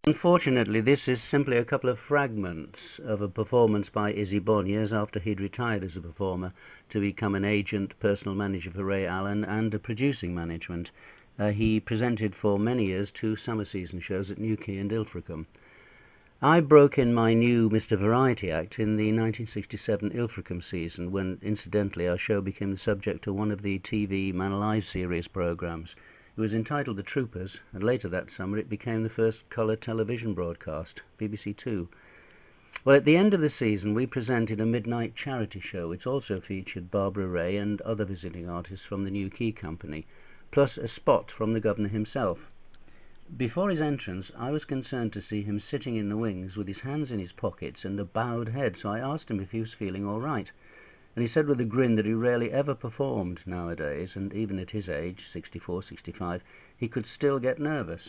Unfortunately, this is simply a couple of fragments of a performance by ISSY BON years after he'd retired as a performer to become an agent, personal manager for Ray Allen, and a producing management. He presented for many years 2 summer season shows at Newquay and Ilfracombe. I broke in my new Mr. Variety act in the 1967 Ilfracombe season, when, incidentally, our show became the subject of one of the TV Man Alive series programmes. It was entitled The Troopers, and later that summer it became the first colour television broadcast, BBC Two. Well, at the end of the season we presented a midnight charity show, which also featured Barbara Ray and other visiting artists from the Newquay Company, plus a spot from the Governor himself. Before his entrance I was concerned to see him sitting in the wings with his hands in his pockets and a bowed head, so I asked him if he was feeling all right. And he said with a grin that he rarely ever performed nowadays, and even at his age, 64, 65, he could still get nervous.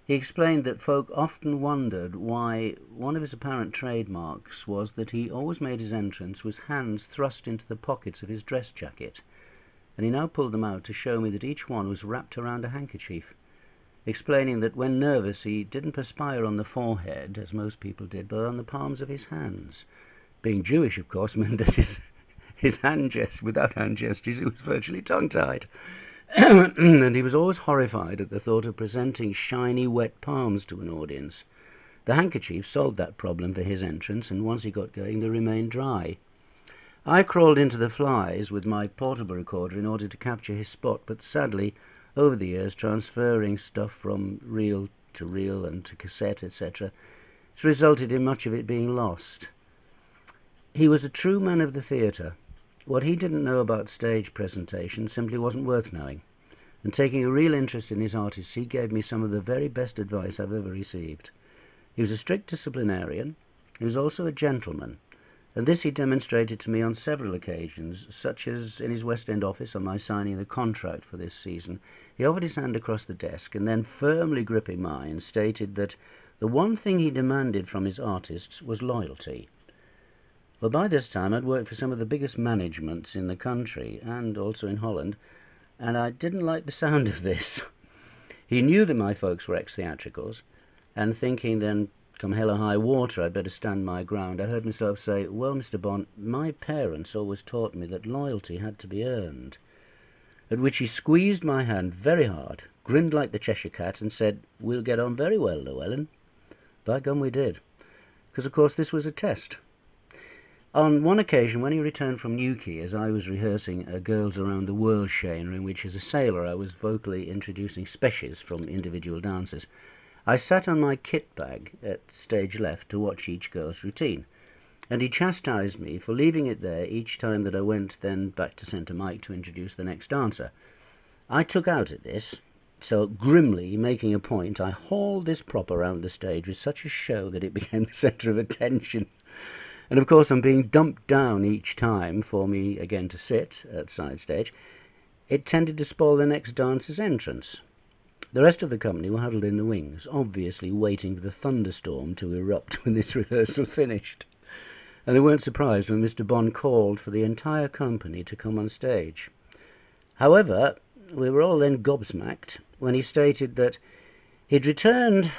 He explained that folk often wondered why one of his apparent trademarks was that he always made his entrance with hands thrust into the pockets of his dress jacket, and he now pulled them out to show me that each one was wrapped around a handkerchief, explaining that when nervous he didn't perspire on the forehead, as most people did, but on the palms of his hands. Being Jewish, of course, meant that his hand gestures, without hand gestures, he was virtually tongue-tied. And he was always horrified at the thought of presenting shiny, wet palms to an audience. The handkerchief solved that problem for his entrance, and once he got going, they remained dry. I crawled into the flies with my portable recorder in order to capture his spot, but sadly, over the years, transferring stuff from reel to reel and to cassette, etc., it's resulted in much of it being lost. He was a true man of the theatre. What he didn't know about stage presentation simply wasn't worth knowing, and taking a real interest in his artists, he gave me some of the very best advice I've ever received. He was a strict disciplinarian. He was also a gentleman, and this he demonstrated to me on several occasions, such as in his West End office on my signing the contract for this season. He offered his hand across the desk, and then, firmly gripping mine, stated that the one thing he demanded from his artists was loyalty. Well, by this time I'd worked for some of the biggest managements in the country, and also in Holland, and I didn't like the sound of this. He knew that my folks were ex-theatricals, and thinking then, come hell or high water, I'd better stand my ground, I heard myself say, "Well, Mr. Bonn, my parents always taught me that loyalty had to be earned." At which he squeezed my hand very hard, grinned like the Cheshire Cat, and said, "We'll get on very well, Llewellyn." By gum we did, because of course this was a test. On one occasion, when he returned from Newquay, as I was rehearsing a Girls Around the World Shana, in which as a sailor I was vocally introducing speches from individual dancers, I sat on my kit bag at stage left to watch each girl's routine, and he chastised me for leaving it there each time that I went then back to centre mic to introduce the next dancer. I took out at this, so grimly making a point, I hauled this prop around the stage with such a show that it became the centre of attention. And of course, on being dumped down each time for me again to sit at side stage, it tended to spoil the next dancer's entrance. The rest of the company were huddled in the wings, obviously waiting for the thunderstorm to erupt when this rehearsal finished. And they weren't surprised when Mr. Bonn called for the entire company to come on stage. However, we were all then gobsmacked when he stated that he'd returned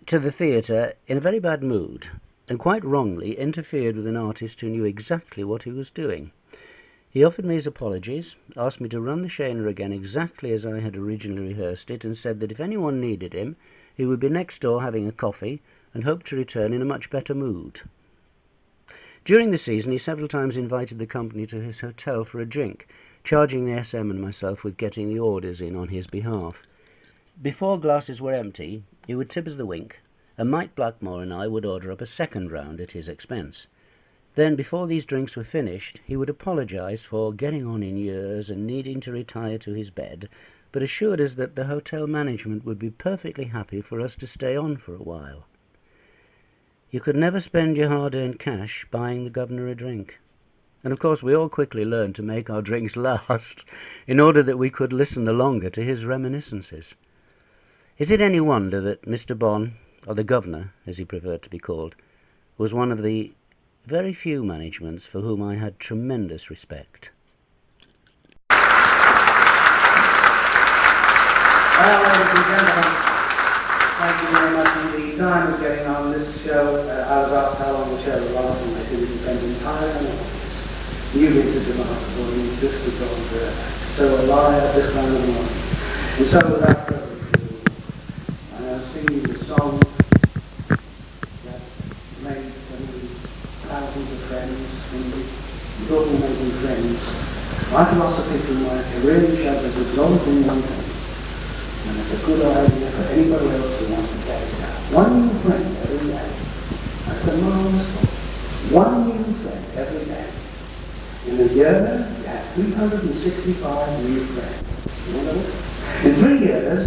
to the theatre in a very bad mood, and quite wrongly interfered with an artist who knew exactly what he was doing. He offered me his apologies, asked me to run the Shana again exactly as I had originally rehearsed it, and said that if anyone needed him, he would be next door having a coffee, and hoped to return in a much better mood. During the season, he several times invited the company to his hotel for a drink, charging the SM and myself with getting the orders in on his behalf. Before glasses were empty, he would tip us the wink, and Mike Blackmore and I would order up a second round at his expense. Then, before these drinks were finished, he would apologise for getting on in years and needing to retire to his bed, but assured us that the hotel management would be perfectly happy for us to stay on for a while. You could never spend your hard-earned cash buying the governor a drink. And of course we all quickly learned to make our drinks last, in order that we could listen the longer to his reminiscences. Is it any wonder that Mr. Bonn, or the governor, as he preferred to be called, was one of the very few managements for whom I had tremendous respect? Ladies and gentlemen, Thank you very much indeed. Time is getting on. This show, I was asked how long the show would last, and I said it depends entirely on the audience. You get to demand for me, this was on so a liar at this time of the morning. And so without further ado, I'll sing you the song that made so many thousands of friends, and talking making friends. My philosophy through my career shows us a growth in one thing. And it's a good idea for anybody else who wants to carry it out. One new friend every day. That's a marvelous thought. One new friend every day. In a year, you have 365 new friends. You know that? In 3 years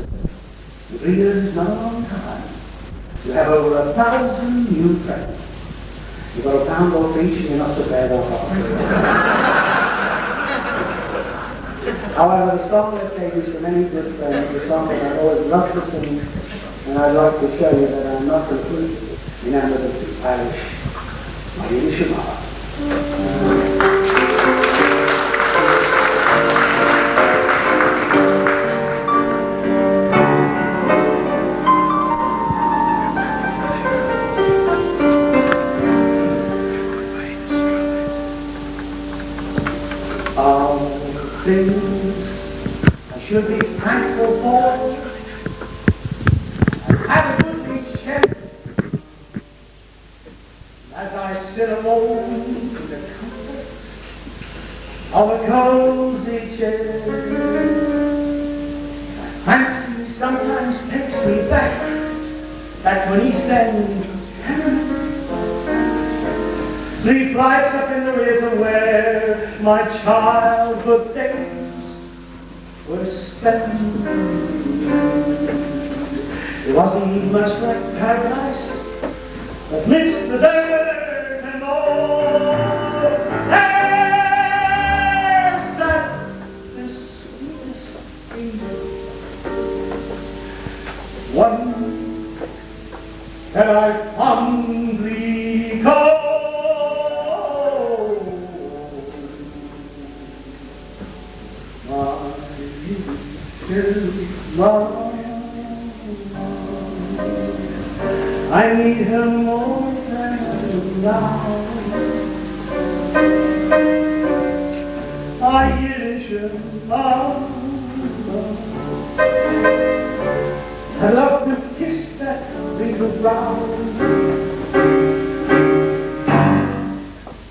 is not a long time. You have over 1,000 new friends. You've got a pound off each and you're not so bad off. However, the song that gave me so many good friends, the song that I always loved to sing, and I'd like to show you that I'm not completely enamored of the Irish, my English mother. Things I should be thankful for, and have a good beach head as I sit alone in the comfort of a cozy chair. Fancy sometimes takes me back to an East End tenement. 3 flights up in the river where my childhood days were spent. It wasn't much like paradise, but midst the dirt and all, there sat the sweetest angel, one that I fondly call Mom. I need her more than now. I Yiddish Mom. I love to kiss that wrinkled brow.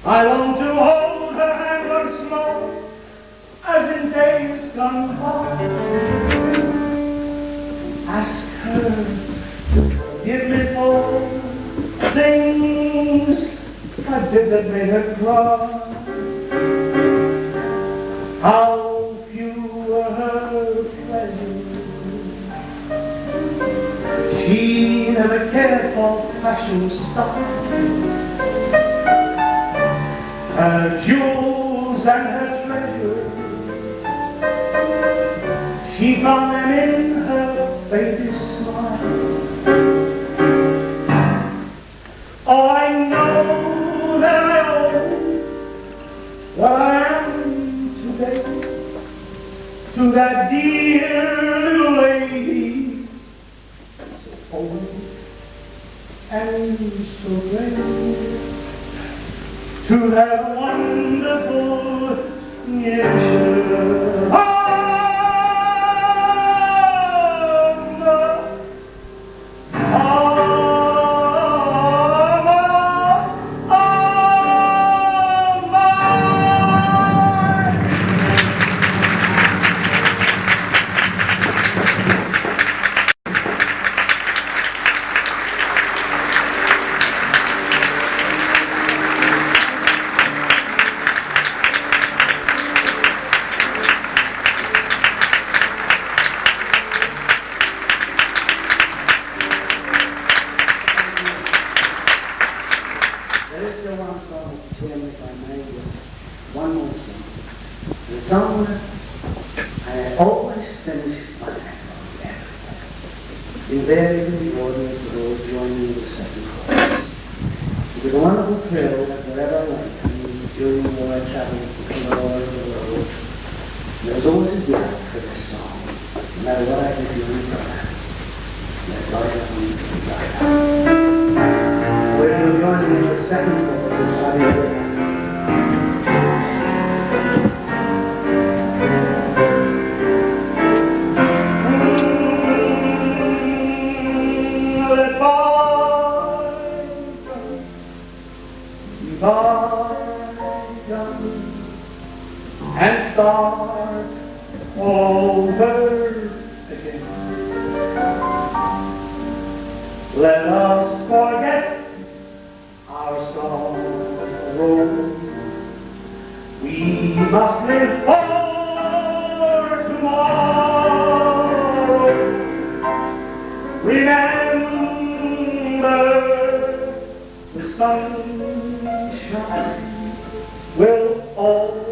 I long to hold her hand once more, as in days gone by. Ask her to forgive me for things I did that made her cry. How few were her pleasures. She never cared for fashion stuff. Her jewels and her treasures, she found them in her baby's smile. Oh, I know that I owe what I am today to that dear little lady, so old and so brave, to that wonderful Yiddish. Invariably, the audience would always join me in the second chorus. It was a wonderful thrill that wherever I went, during the war I traveled all over the world, there was always a gap for this song, no matter what I did during the program. Let's lie down. When you're joining in the second chorus, how do you do that? And start over again. Let us forget our sorrow. We must live for tomorrow. Remember the sunshine will always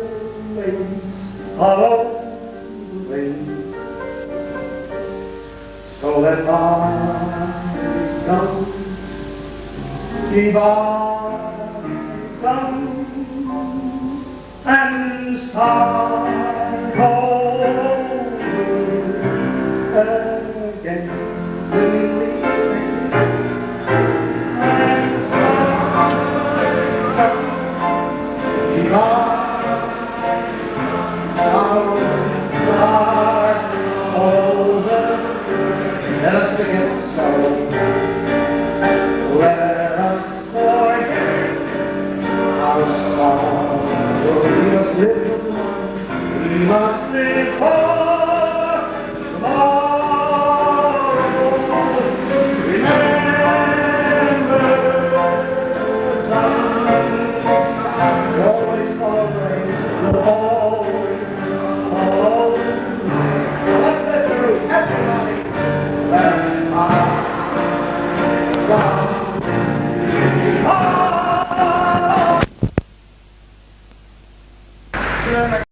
follow the rain. So let bygones be bygones and start over again. Let us forget sorrow. Let us forget our sorrow. We must live for tomorrow. Remember the sun always following, will always follow. Let's let the roof, everybody. Let